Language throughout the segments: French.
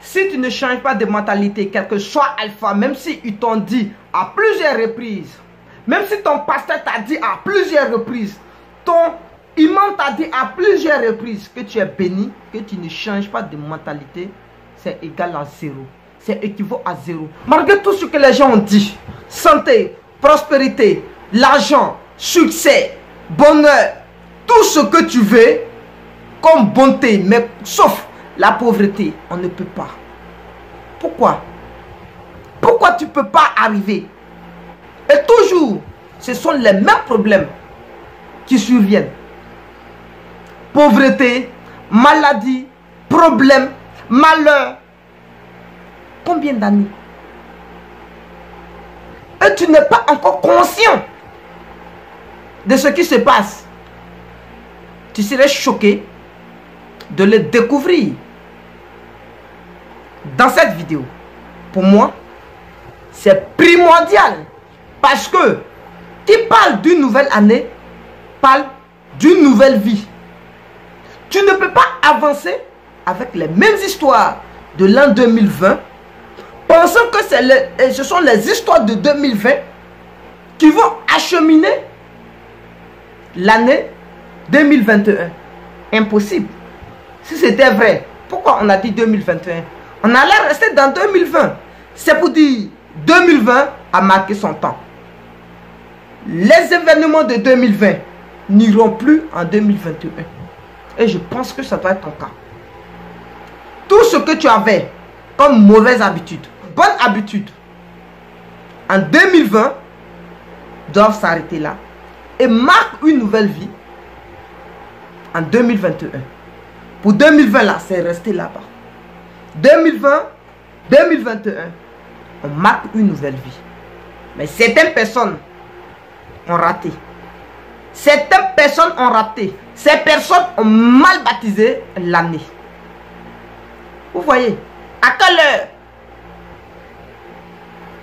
si tu ne changes pas de mentalité, quel que soit Alpha, même si ils t'ont dit à plusieurs reprises, même si ton pasteur t'a dit à plusieurs reprises, ton imam t'a dit à plusieurs reprises que tu es béni, que tu ne changes pas de mentalité, c'est égal à zéro. C'est équivaut à zéro. Malgré tout ce que les gens ont dit, santé, prospérité, l'argent, succès, bonheur, tout ce que tu veux, comme bonté, mais sauf la pauvreté, on ne peut pas. Pourquoi? Pourquoi tu ne peux pas arriver? Et toujours, ce sont les mêmes problèmes qui surviennent. Pauvreté, maladie, problème, malheur. Combien d'années? Et tu n'es pas encore conscient de ce qui se passe. Tu serais choqué de le découvrir dans cette vidéo. Pour moi, c'est primordial. Parce que qui parle d'une nouvelle année, parle d'une nouvelle vie. Tu ne peux pas avancer avec les mêmes histoires de l'an 2020, pensant que ce sont les histoires de 2020 qui vont acheminer l'année 2021. Impossible. Si c'était vrai, pourquoi on a dit 2021? On allait rester dans 2020. C'est pour dire 2020 a marqué son temps. Les événements de 2020 n'iront plus en 2021. Et je pense que ça doit être ton cas. Tout ce que tu avais comme mauvaise habitude, bonne habitude, en 2020, doivent s'arrêter là. Et marque une nouvelle vie en 2021. Pour 2020 là, c'est resté là-bas. 2020, 2021, on marque une nouvelle vie. Mais certaines personnes ont raté. Certaines personnes ont raté. Ces personnes ont mal baptisé l'année. Vous voyez, à quelle heure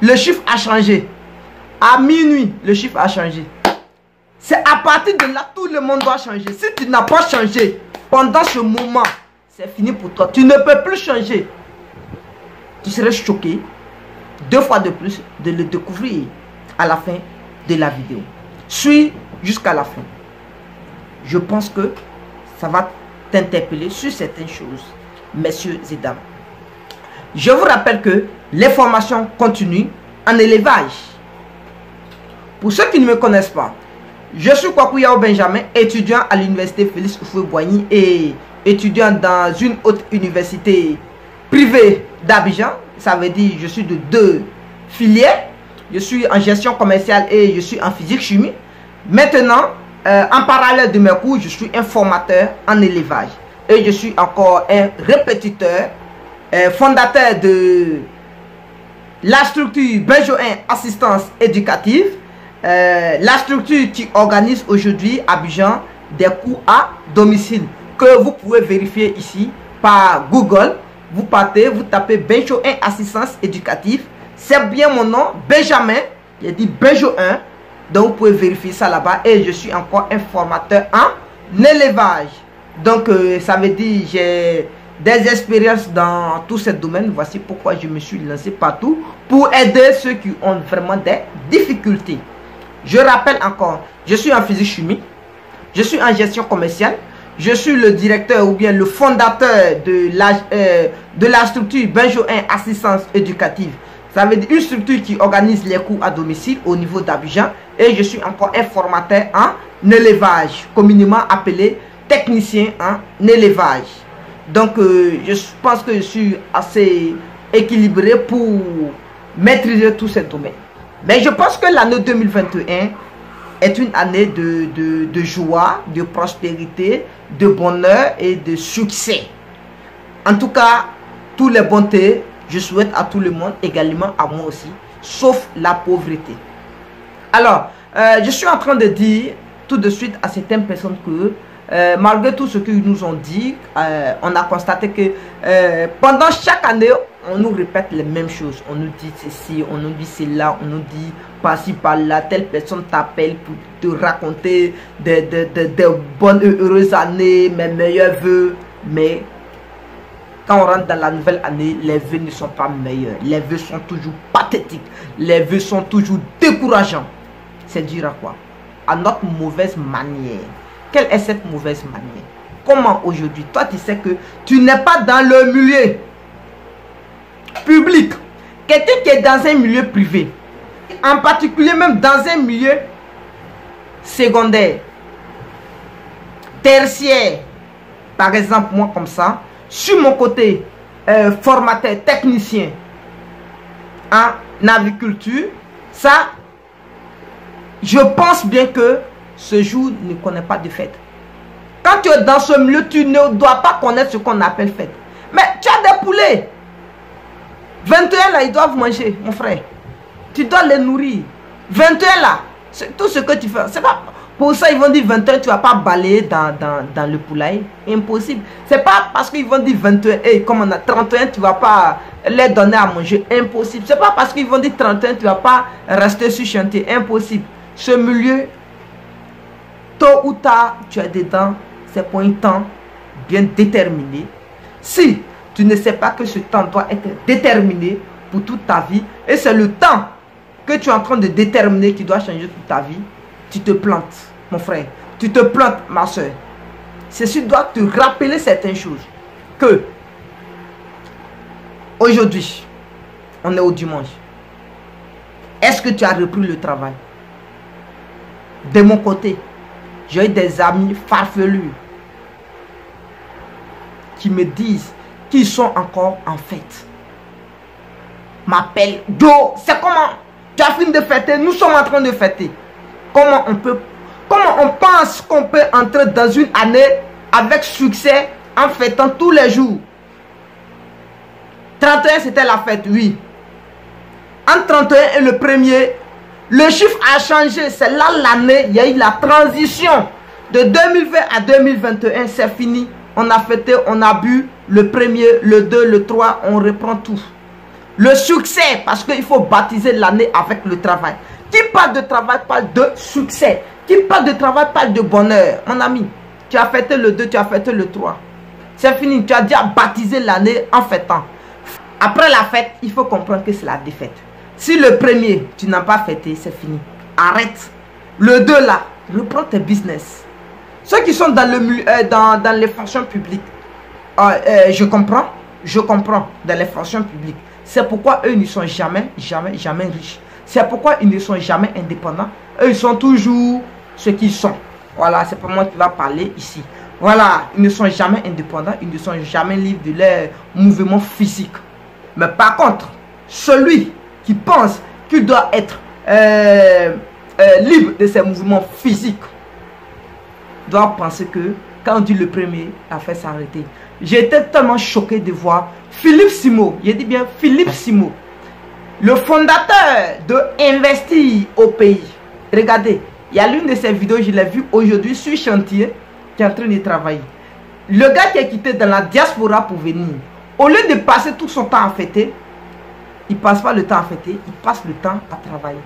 le chiffre a changé? À minuit, le chiffre a changé. C'est à partir de là, tout le monde doit changer. Si tu n'as pas changé pendant ce moment, c'est fini pour toi. Tu ne peux plus changer. Tu serais choqué 2 fois de plus de le découvrir à la fin de la vidéo. Suis jusqu'à la fin. Je pense que ça va t'interpeller sur certaines choses, messieurs et dames. Je vous rappelle que les formations continuent en élevage. Pour ceux qui ne me connaissent pas, je suis Kwaku Yao Benjamin, étudiant à l'université Félix Houphouët-Boigny et étudiant dans une haute université privée d'Abidjan. Ça veut dire je suis de 2 filières. Je suis en gestion commerciale et je suis en physique-chimie. Maintenant, en parallèle de mes cours, je suis un formateur en élevage. Et je suis encore un répétiteur, fondateur de la structure Benjoin Assistance Éducative. La structure qui organise aujourd'hui à Abidjan des cours à domicile que vous pouvez vérifier ici par Google. Vous partez, vous tapez Benjoin Assistance Éducative. C'est bien mon nom, Benjamin. Il dit Benjoin. Donc vous pouvez vérifier ça là-bas. Et je suis encore un formateur en élevage. Donc ça veut dire j'ai des expériences dans tous ces domaines. Voici pourquoi je me suis lancé partout pour aider ceux qui ont vraiment des difficultés. Je rappelle encore, je suis en physique-chimie, je suis en gestion commerciale, je suis le directeur ou bien le fondateur de la structure Benjoin Assistance Éducative. Ça veut dire une structure qui organise les cours à domicile au niveau d'Abidjan. Et je suis encore un formateur en élevage, communément appelé technicien en élevage. Donc je pense que je suis assez équilibré pour maîtriser tous ces domaines. Mais je pense que l'année 2021 est une année de joie, de prospérité, de bonheur et de succès. En tout cas, toutes les bontés, je souhaite à tout le monde, également à moi aussi, sauf la pauvreté. Alors, je suis en train de dire tout de suite à certaines personnes que malgré tout ce qu'ils nous ont dit, on a constaté que pendant chaque année, on nous répète les mêmes choses. On nous dit ceci, on nous dit cela, on nous dit par-ci, par-là. Telle personne t'appelle pour te raconter des bonnes et heureuses années, mes meilleurs voeux. Mais Quand on rentre dans la nouvelle année, les vœux ne sont pas meilleurs. Les vœux sont toujours pathétiques. Les vœux sont toujours décourageants. C'est dire à quoi? À notre mauvaise manière. Quelle est cette mauvaise manière? Comment aujourd'hui, toi tu sais que tu n'es pas dans le milieu public. Quelqu'un qui est dans un milieu privé, en particulier même dans un milieu secondaire, tertiaire, par exemple moi comme ça, sur mon côté formateur, technicien en aviculture, ça, je pense bien que ce jour ne connaît pas de fête. Quand tu es dans ce milieu, tu ne dois pas connaître ce qu'on appelle fête. Mais tu as des poulets. 21 là, ils doivent manger, mon frère. Tu dois les nourrir. 21 là, c'est tout ce que tu fais. C'est pas pour ça ils vont dire 21, tu ne vas pas balayer dans le poulailler. Impossible. C'est pas parce qu'ils vont dire 21, et comme on a 31, tu ne vas pas les donner à manger. Impossible. C'est pas parce qu'ils vont dire 31, tu ne vas pas rester sur chantier. Impossible. Ce milieu, tôt ou tard, tu es dedans. C'est pour un temps bien déterminé. Si tu ne sais pas que ce temps doit être déterminé pour toute ta vie, et c'est le temps que tu es en train de déterminer qui doit changer toute ta vie, tu te plantes, mon frère. Tu te plantes, ma soeur. Ceci doit te rappeler certaines choses. Que aujourd'hui, on est au dimanche. Est-ce que tu as repris le travail? De mon côté, j'ai eu des amis farfelus qui me disent qu'ils sont encore en fête. M'appellent, Joe, c'est comment? Tu as fini de fêter, nous sommes en train de fêter. Comment on pense qu'on peut entrer dans une année avec succès en fêtant tous les jours? 31 c'était la fête, oui. Entre 31 et le premier, le chiffre a changé. C'est là l'année, il y a eu la transition. De 2020 à 2021, c'est fini. On a fêté, on a bu le premier, le 2, le 3, on reprend tout. Le succès, parce qu'il faut baptiser l'année avec le travail. Qui parle de travail parle de succès. Qui parle de travail parle de bonheur. Mon ami, tu as fêté le 2, tu as fêté le 3. C'est fini, tu as déjà baptisé l'année en fêtant. Après la fête, il faut comprendre que c'est la défaite. Si le premier, tu n'as pas fêté, c'est fini. Arrête. Le 2 là, reprends tes business. Ceux qui sont dans les fonctions publiques, je comprends dans les fonctions publiques. C'est pourquoi eux ne sont jamais riches. C'est pourquoi ils ne sont jamais indépendants. Eux, ils sont toujours ce qu'ils sont. Voilà, c'est pas moi qui va parler ici. Voilà, ils ne sont jamais indépendants, ils ne sont jamais libres de leur mouvement physique. Mais par contre, celui qui pense qu'il doit être libre de ses mouvements physiques doit penser que quand on dit le premier, a fait s'arrêter. J'ai été tellement choqué de voir Philippe Simo, je dis bien Philippe Simo, le fondateur de Investir au pays. Regardez, il y a l'une de ses vidéos, je l'ai vue aujourd'hui sur chantier, qui est en train de travailler. Le gars qui est quitté dans la diaspora pour venir, au lieu de passer tout son temps à fêter, il ne passe pas le temps à fêter, il passe le temps à travailler.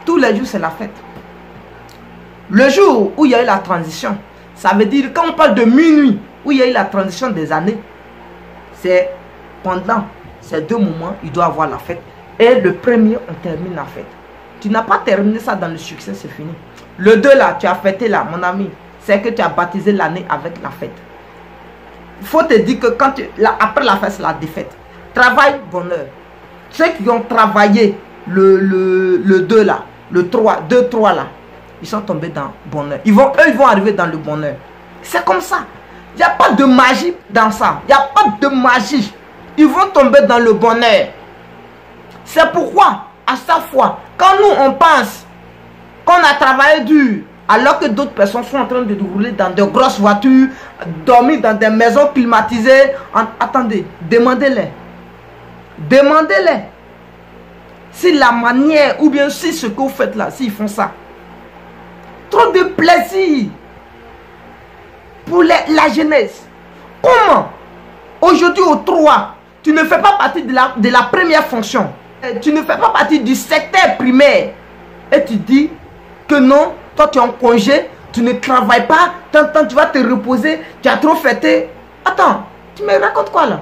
Tous les jours, c'est la fête. Le jour où il y a eu la transition, ça veut dire, quand on parle de minuit, où il y a eu la transition des années, c'est pendant ces deux moments, il doit avoir la fête. Et le premier, on termine la fête. Tu n'as pas terminé ça dans le succès, c'est fini. Le 2 là, tu as fêté là, mon ami, c'est que tu as baptisé l'année avec la fête. Il faut te dire que quand après la fête, c'est la défaite. Travail, bonheur. Ceux qui ont travaillé le 2 là, le 3, 2, 3 là, ils sont tombés dans le bonheur. Eux, ils vont arriver dans le bonheur. C'est comme ça. Il n'y a pas de magie dans ça. Il n'y a pas de magie. Ils vont tomber dans le bonheur. C'est pourquoi, à chaque fois, quand nous, on pense qu'on a travaillé dur, alors que d'autres personnes sont en train de rouler dans de grosses voitures, dormir dans des maisons climatisées, attendez, demandez-les. Demandez-les. Si la manière, ou bien si ce que vous faites là, s'ils font ça. Trop de plaisir pour la jeunesse. Comment aujourd'hui au 3, tu ne fais pas partie de la première fonction. Tu ne fais pas partie du secteur primaire. Et tu dis que non, toi tu es en congé, tu ne travailles pas, tu vas te reposer, tu as trop fêté. Attends, Tu me racontes quoi là?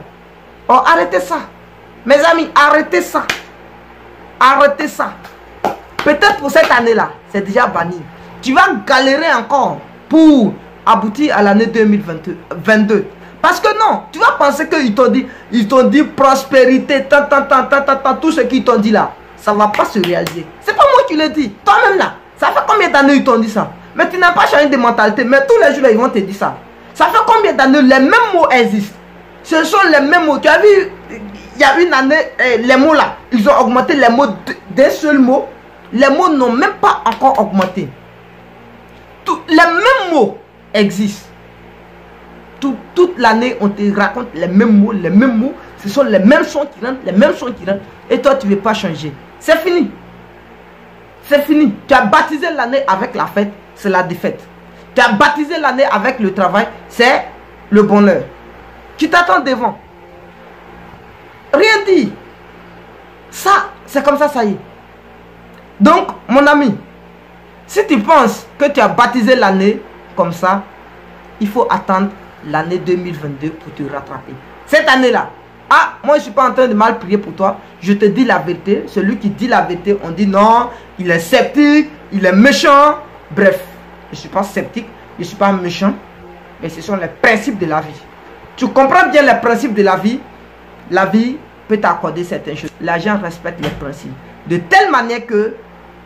Oh, arrêtez ça. Mes amis, arrêtez ça. Arrêtez ça. Peut-être pour cette année-là, c'est déjà banni. Tu vas galérer encore pour aboutir à l'année 2022. Parce que non, tu vas penser qu'ils t'ont dit prospérité, tout ce qu'ils t'ont dit là, ça ne va pas se réaliser. C'est pas moi qui le dis, toi-même là. Ça fait combien d'années ils t'ont dit ça? Mais tu n'as pas changé de mentalité, mais tous les jours là, ils vont te dire ça. Ça fait combien d'années les mêmes mots existent? Ce sont les mêmes mots. Tu as vu, il y a une année, les mots là, ils ont augmenté les mots d'un seul mot. Les mots n'ont même pas encore augmenté. Les mêmes mots existent. Toute l'année, on te raconte les mêmes mots, les mêmes mots. Ce sont les mêmes sons qui rentrent, les mêmes sons qui rentrent. Et toi, tu ne veux pas changer. C'est fini. C'est fini. Tu as baptisé l'année avec la fête, c'est la défaite. Tu as baptisé l'année avec le travail, c'est le bonheur. Tu t'attends devant. Rien dit. Ça, c'est comme ça, ça y est. Donc, mon ami, si tu penses que tu as baptisé l'année comme ça, il faut attendre l'année 2022 pour te rattraper. Cette année-là, ah, moi je ne suis pas en train de mal prier pour toi. Je te dis la vérité. Celui qui dit la vérité, on dit non, il est sceptique, il est méchant. Bref, je ne suis pas sceptique, je ne suis pas méchant. Mais ce sont les principes de la vie. Tu comprends bien les principes de la vie peut t'accorder certaines choses. L'argent respecte les principes. De telle manière que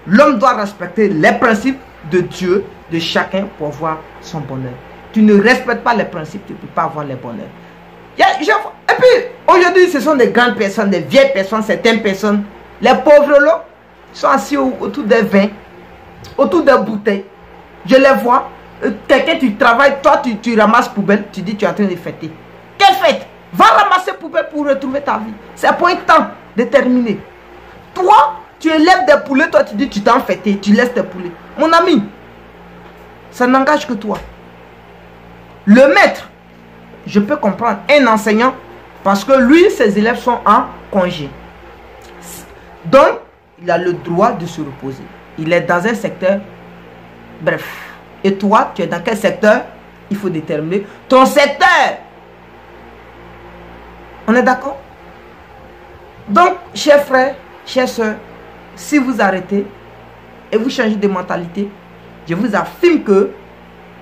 l'homme doit respecter les principes de Dieu, de chacun pour avoir son bonheur. Tu ne respectes pas les principes, tu ne peux pas avoir le bonheur. Et puis, aujourd'hui, ce sont des grandes personnes, des vieilles personnes, certaines personnes. Les pauvres là, sont assis autour des vins, autour des bouteilles. Je les vois. Quelqu'un, tu travailles, toi, tu ramasses poubelle, tu dis tu es en train de fêter. Quelle fête? Va ramasser poubelle pour retrouver ta vie. C'est pour un temps déterminé. Toi, tu élèves des poulets, toi, tu dis tu t'en fêter, tu laisses tes poulets. Mon ami, ça n'engage que toi. Le maître, je peux comprendre un enseignant parce que lui, ses élèves sont en congé. Donc, il a le droit de se reposer. Il est dans un secteur, bref. Et toi, tu es dans quel secteur? Il faut déterminer ton secteur. On est d'accord? Donc, chers frères, chères soeurs, si vous arrêtez et vous changez de mentalité, je vous affirme que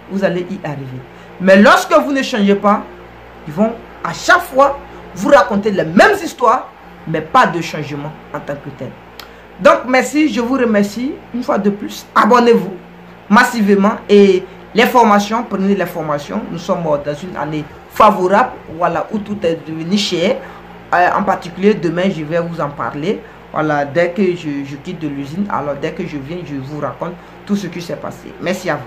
vous allez y arriver. Mais lorsque vous ne changez pas, ils vont à chaque fois vous raconter les mêmes histoires, mais pas de changement en tant que tel. Donc, merci, je vous remercie une fois de plus. Abonnez-vous massivement et les formations, prenez les formations. Nous sommes dans une année favorable, voilà, où tout est devenu cher. En particulier, demain, je vais vous en parler. Voilà, dès que je quitte de l'usine, alors dès que je viens, je vous raconte tout ce qui s'est passé. Merci à vous.